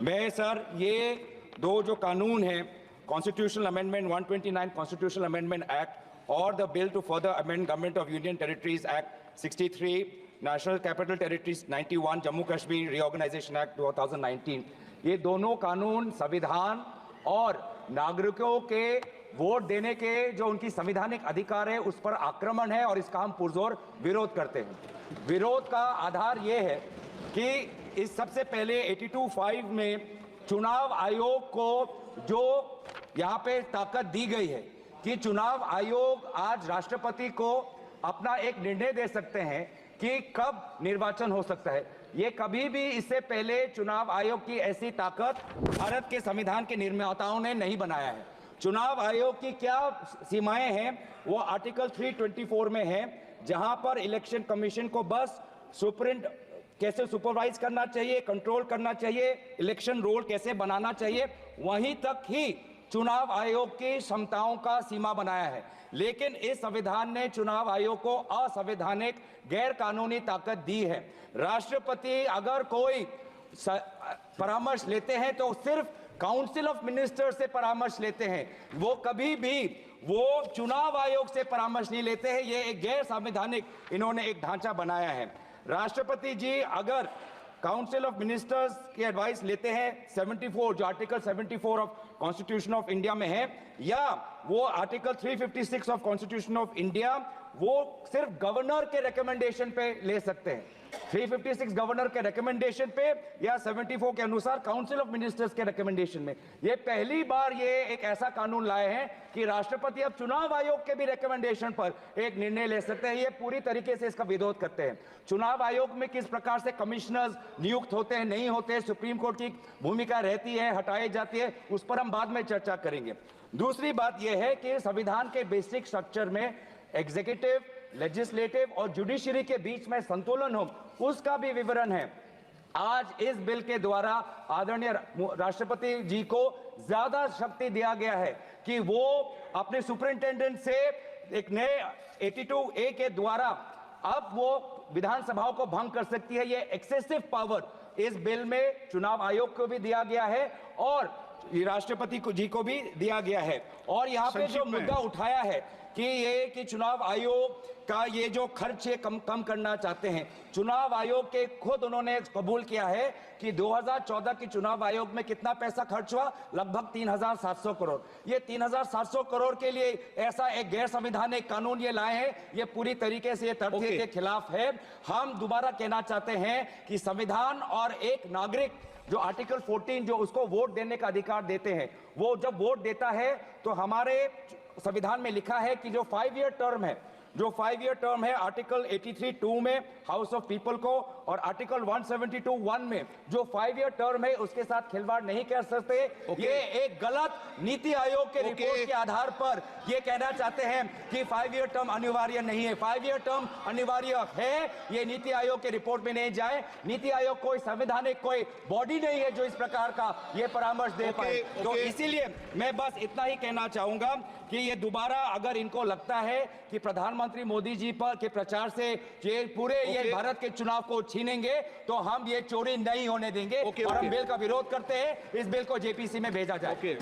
मैं सर ये दो जो कानून हैं, constitutional amendment 129 constitutional amendment act और the bill to further amend government of union territories act 63, national capital territories 91, Jammu Kashmir reorganisation act 2019, ये दोनों कानून संविधान और नागरिकों के वोट देने के जो उनकी संवैधानिक अधिकार है उस पर आक्रमण है और इसका हम पुरजोर विरोध करते हैं। विरोध का आधार ये है कि इस सबसे पहले 82(5) में चुनाव आयोग को जो यहाँ पे ताकत दी गई है कि चुनाव आयोग आज राष्ट्रपति को अपना एक निर्णय दे सकते हैं कि कब निर्वाचन हो सकता है। ये कभी भी इससे पहले चुनाव आयोग की ऐसी ताकत भारत के संविधान के निर्माताओं ने नहीं बनाया है। चुनाव आयोग की क्या सीमाएं हैं वो आर्टिकल 324 में है, जहां पर इलेक्शन कमीशन को बस कैसे सुपरवाइज करना चाहिए, कंट्रोल करना चाहिए, इलेक्शन रोल कैसे बनाना चाहिए, वहीं तक ही चुनाव आयोग की क्षमताओं का सीमा बनाया है। लेकिन इस संविधान ने चुनाव आयोग को असंवैधानिक गैर कानूनी ताकत दी है। राष्ट्रपति अगर कोई परामर्श लेते हैं तो सिर्फ काउंसिल ऑफ मिनिस्टर से परामर्श लेते हैं, वो कभी भी वो चुनाव आयोग से परामर्श नहीं लेते हैं। ये एक गैर संवैधानिक इन्होंने एक ढांचा बनाया है। राष्ट्रपति जी अगर काउंसिल ऑफ मिनिस्टर्स की एडवाइस लेते हैं 74 जो article 74 of constitution of India में है, या वो article 356 of constitution of India, वो सिर्फ गवर्नर के रिकमेंडेशन पे ले सकते हैं। 356 गवर्नर के रिकमेंडेशन पे या 74 के अनुसार काउंसिल ऑफ मिनिस्टर्स के रिकमेंडेशन में। ये पहली बार ये एक ऐसा कानून लाए हैं कि राष्ट्रपति अब चुनाव आयोग के भी रिकमेंडेशन पर एक निर्णय ले सकते हैं। ये पूरी तरीके से इसका विरोध करते हैं। चुनाव आयोग में किस प्रकार से कमिश्नर्स नियुक्त होते हैं, नहीं होते, सुप्रीम कोर्ट की भूमिका रहती है, हटाई जाती है, उस पर हम बाद में चर्चा करेंगे। दूसरी बात यह है कि संविधान के बेसिक स्ट्रक्चर में एग्जीक्यूटिव, लेजिस्लेटिव और जुडिशरी के बीच में संतुलन हो, उसका भी विवरण है। आज इस बिल के द्वारा आदरणीय राष्ट्रपति जी को ज्यादा शक्ति दिया गया है कि वो अपने सुपरिंटेंडेंट से एक नए 82A के द्वारा अब वो विधानसभाओं को भंग कर सकती है। ये एक्सेसिव पावर इस बिल में चुनाव आयोग को भी दिया गया है और राष्ट्रपति जी को भी दिया गया है। और यहाँ पे जो मुद्दा उठाया है कि चुनाव आयोग का ये जो खर्च है कम करना चाहते हैं, चुनाव आयोग के खुद उन्होंने कबूल किया है कि 2014 के चुनाव आयोग में कितना पैसा खर्च हुआ, लगभग 3700 करोड़। ये 3700 करोड़ के लिए ऐसा एक गैर संवैधानिक कानून ये लाए हैं, ये पूरी तरीके से तथ्य के खिलाफ है। हम दोबारा कहना चाहते हैं कि संविधान और एक नागरिक जो आर्टिकल 14 जो उसको वोट देने का अधिकार देते हैं, वो जब वोट देता है तो हमारे संविधान में लिखा है कि जो 5-year टर्म है, जो 5-year टर्म है आर्टिकल 83(2) में हाउस ऑफ पीपल को और आर्टिकल 172(1) में जो 5-year टर्म है उसके साथ खिलवाड़ नहीं कर सकते। ये एक गलत नीति आयोग के रिपोर्ट के आधार पर ये कहना चाहते हैं कि 5-year टर्म अनिवार्य नहीं है। 5-year टर्म अनिवार्य है, ये नीति आयोग के रिपोर्ट में नहीं जाए। नीति आयोग कोई संवैधानिक कोई बॉडी नहीं है जो इस प्रकार का ये परामर्श दे पाए। तो इसीलिए मैं बस इतना ही कहना चाहूंगा कि ये दोबारा अगर इनको लगता है कि प्रधानमंत्री मोदी जी पर के प्रचार से ये पूरे ये भारत के चुनाव को छीनेंगे, तो हम ये चोरी नहीं होने देंगे और हम बिल का विरोध करते हैं। इस बिल को जेपीसी में भेजा जाए।